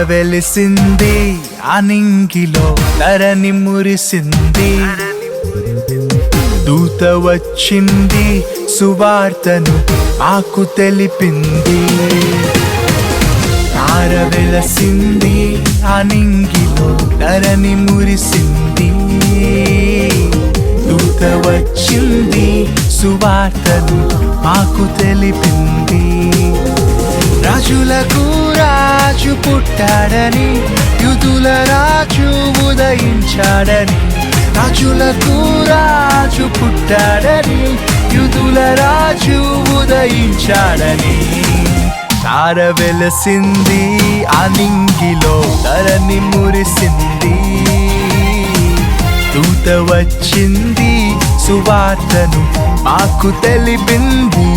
వెలిసింది అనింగిలో ధరణి మురిసింది. దూత వచ్చింది సువార్తను మాకు తెలిపింది. తార వెలసింది అనింగిలో ధరణి మురిసింది. దూత వచ్చింది సువార్తను మాకు తెలిపింది. రాజులకు రాజు పుట్టాడని, యూదుల రాజు ఉదయించాడని. రాజులకు రాజు పుట్టాడని, యూదుల రాజు ఉదయించాడని. తార వెలసింది అనింగిలో ధరణి మురిసింది. దూత వచ్చింది సువార్తను మాకు తెలిపింది.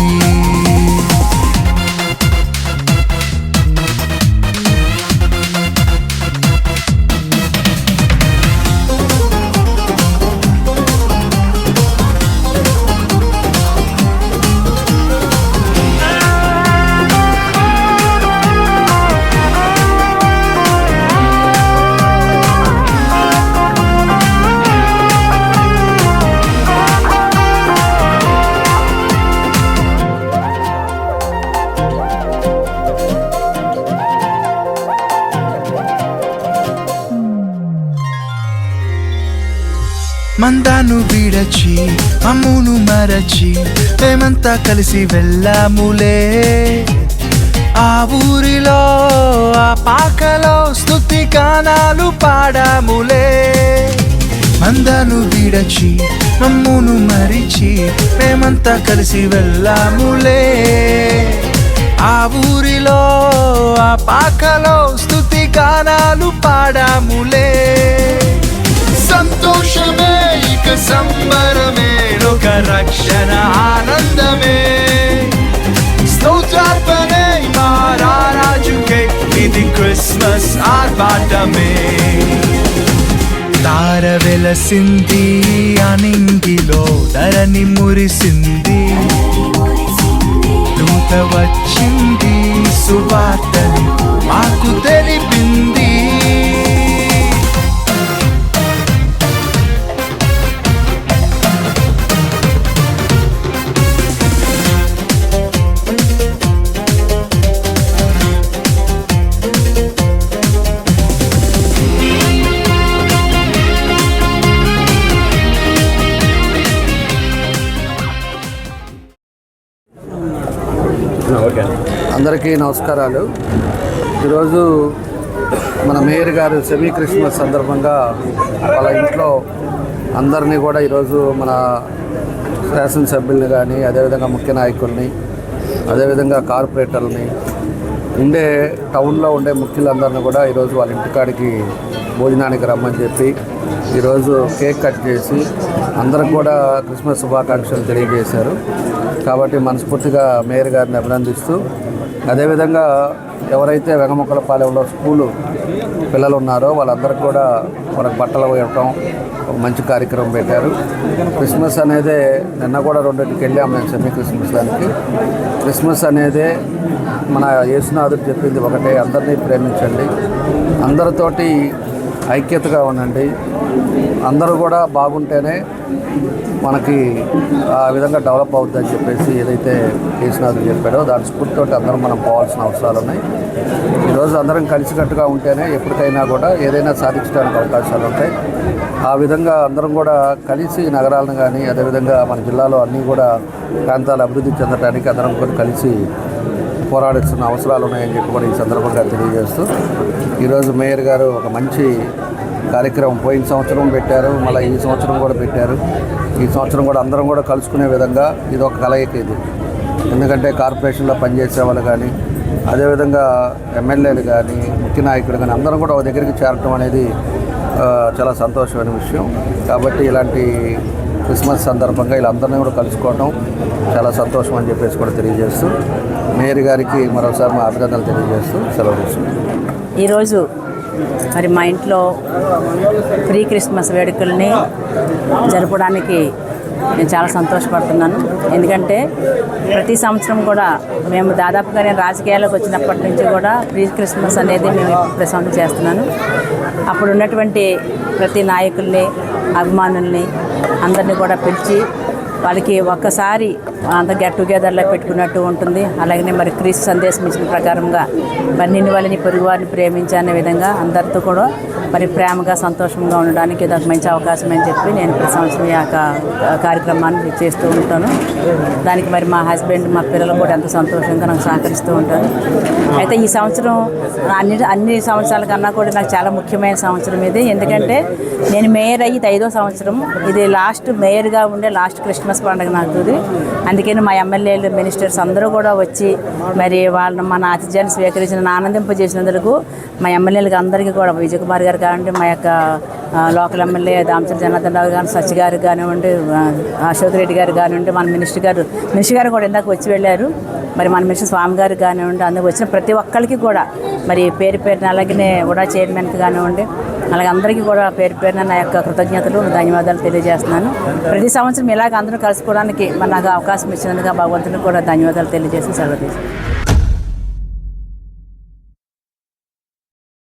మందాను విడచి అమ్మును మరచి మేమంతా కలిసి వెళ్ళాములే. ఆ ఊరిలో ఆ పాకలో స్తుతి గానాలు పాడాములే. మందాను విడచి అమ్మును మరిచి మేమంతా కలిసి వెళ్ళాములే. ఆ ఊరిలో ఆ పాకలో స్తుతి గానాలు పాడాములే. సంతోషమే ఇక సంబరమే, లోక రక్షణ ఆనందమే. స్తోత్రార్పణే మా రాజుకే, ఇది క్రిస్మస్ ఆర్భాటమే. తార వెలసింది అనింగిలో ధరణి మురిసింది. దూత వచ్చింది సువార్తను మాకు తెలిపింది. అందరికీ నమస్కారాలు. ఈరోజు మన మేయర్ గారు సెమీ క్రిస్మస్ సందర్భంగా వాళ్ళ ఇంట్లో అందరినీ కూడా ఈరోజు మన శాసనసభ్యుల్ని కానీ, అదేవిధంగా ముఖ్య నాయకుల్ని, అదేవిధంగా కార్పొరేటర్లని, టౌన్లో ఉండే ముఖ్యులందరినీ కూడా ఈరోజు వాళ్ళ ఇంటికాడికి భోజనానికి రమ్మని చెప్పి ఈరోజు కేక్ కట్ చేసి అందరికి కూడా క్రిస్మస్ శుభాకాంక్షలు తెలియజేశారు. కాబట్టి మనస్ఫూర్తిగా మేయర్ గారిని అభినందిస్తూ, అదేవిధంగా ఎవరైతే వెంగముక్కలపాలెంలో స్కూలు పిల్లలు ఉన్నారో వాళ్ళందరికీ కూడా మనకు బట్టలు ఇవ్వటం ఒక మంచి కార్యక్రమం పెట్టారు. క్రిస్మస్ అనేదే నిన్న కూడా 2కి వెళ్ళాము నేను సెమీ క్రిస్మస్ దానికి. క్రిస్మస్ అనేదే మన యేసునాథుడు చెప్పింది ఒకటే, అందరినీ ప్రేమించండి, అందరితోటి ఐక్యతగా ఉండండి, అందరూ కూడా బాగుంటేనే మనకి ఆ విధంగా డెవలప్ అవుతుందని చెప్పేసి ఏదైతే యేసునాథుడు చెప్పాడో దాని స్ఫూర్తితో అందరం మనం పోవాల్సిన అవసరాలు ఉన్నాయి. ఈరోజు అందరం కలిసికట్టుగా ఉంటేనే ఎప్పటికైనా కూడా ఏదైనా సాధించడానికి అవకాశాలు ఉంటాయి. ఆ విధంగా అందరం కూడా కలిసి నగరాలను కానీ, అదేవిధంగా మన జిల్లాలో అన్నీ కూడా ప్రాంతాలు అభివృద్ధి చెందడానికి అందరం కూడా కలిసి పోరాడాల్సిన అవసరాలు ఉన్నాయని చెప్పి కూడా ఈ సందర్భంగా తెలియజేస్తూ, ఈరోజు మేయర్ గారు ఒక మంచి కార్యక్రమం పోయిన సంవత్సరం పెట్టారు, మళ్ళీ ఈ సంవత్సరం కూడా పెట్టారు. ఈ సంవత్సరం కూడా అందరం కూడా కలుసుకునే విధంగా ఇది ఒక కలయిక. ఇది ఎందుకంటే కార్పొరేషన్లో పనిచేసే వాళ్ళు కానీ, అదేవిధంగా ఎమ్మెల్యేలు కానీ, ముఖ్య నాయకులు కానీ అందరం కూడా ఒక దగ్గరికి చేరటం అనేది చాలా సంతోషమైన విషయం. కాబట్టి ఇలాంటి క్రిస్మస్ సందర్భంగా వీళ్ళందరినీ కూడా కలుసుకోవటం చాలా సంతోషం అని చెప్పేసి కూడా తెలియజేస్తూ, మేయర్ గారికి మరోసారి మా అభినందనలు తెలియజేస్తూ సెలవు తీసుకుంటాం. ఈరోజు మరి మా ఇంట్లో ప్రీ క్రిస్మస్ వేడుకల్ని జరపడానికి నేను చాలా సంతోషపడుతున్నాను. ఎందుకంటే ప్రతి సంవత్సరం కూడా మేము దాదాపుగా నేను రాజకీయాల్లోకి వచ్చినప్పటి నుంచి కూడా ప్రీ క్రిస్మస్ అనేది మేము ప్రతి సంవత్సరం చేస్తున్నాను. అప్పుడు ఉన్నటువంటి ప్రతి నాయకుల్ని, అభిమానుల్ని అందరినీ కూడా పిలిచి వాళ్ళకి ఒక్కసారి అంత గెట్ టుగెదర్లో పెట్టుకున్నట్టు ఉంటుంది. అలాగనే మరి క్రీస్తు సందేశం ఇచ్చిన ప్రకారంగా మరి నిన్ను వాళ్ళని పొరుగు వారిని ప్రేమించే అనే విధంగా అందరితో కూడా మరి ప్రేమగా సంతోషంగా ఉండడానికి ఇది ఒక మంచి అవకాశం అని చెప్పి నేను ప్రతి సంవత్సరం ఈ యొక్క కార్యక్రమాన్ని చేస్తూ ఉంటాను. దానికి మరి మా హస్బెండ్, మా పిల్లలు కూడా ఎంతో సంతోషంగా నాకు సహకరిస్తూ ఉంటారు. అయితే ఈ సంవత్సరం అన్ని సంవత్సరాల కన్నా కూడా నాకు చాలా ముఖ్యమైన సంవత్సరం ఇది. ఎందుకంటే నేను మేయర్ అయ్యి 5వ సంవత్సరం, ఇది లాస్ట్ మేయర్గా ఉండే లాస్ట్ క్రిస్మస్ పండుగ నాకు ఇది. అందుకని మా ఎమ్మెల్యేలు, మినిస్టర్స్ అందరూ కూడా వచ్చి మరి వాళ్ళని మన ఆతిథ్యాన్ని స్వీకరించిన ఆనందింపజేసినందుకు మా ఎమ్మెల్యేలకు అందరికీ కూడా విజయ్ కుమార్ గారు కానివ్వండి, మా యొక్క లోకల్ ఎమ్మెల్యే దామచర్ల జనార్దన్ రావు గారు, సత్య గారు కానివ్వండి, అశోక్ రెడ్డి గారు కానివ్వండి, మన మినిస్టర్ గారు కూడా ఇందాక వచ్చి వెళ్ళారు. మరి మన మినిస్టర్ స్వామి గారు కానివ్వండి, అందుకు వచ్చిన ప్రతి ఒక్కరికి కూడా మరి పేరు పేరున, అలాగనే కూడా చైర్మన్కి కానివ్వండి, అలాగే అందరికీ కూడా పేరు పేరున నా యొక్క కృతజ్ఞతలు, ధన్యవాదాలు తెలియజేస్తున్నాను. ప్రతి సంవత్సరం ఇలాగ అందరూ కలుసుకోవడానికి మరి నాకు అవకాశం ఇచ్చినందుకు భగవంతునికి కూడా ధన్యవాదాలు తెలియజేసి సెలవు తీసుకుంటాను.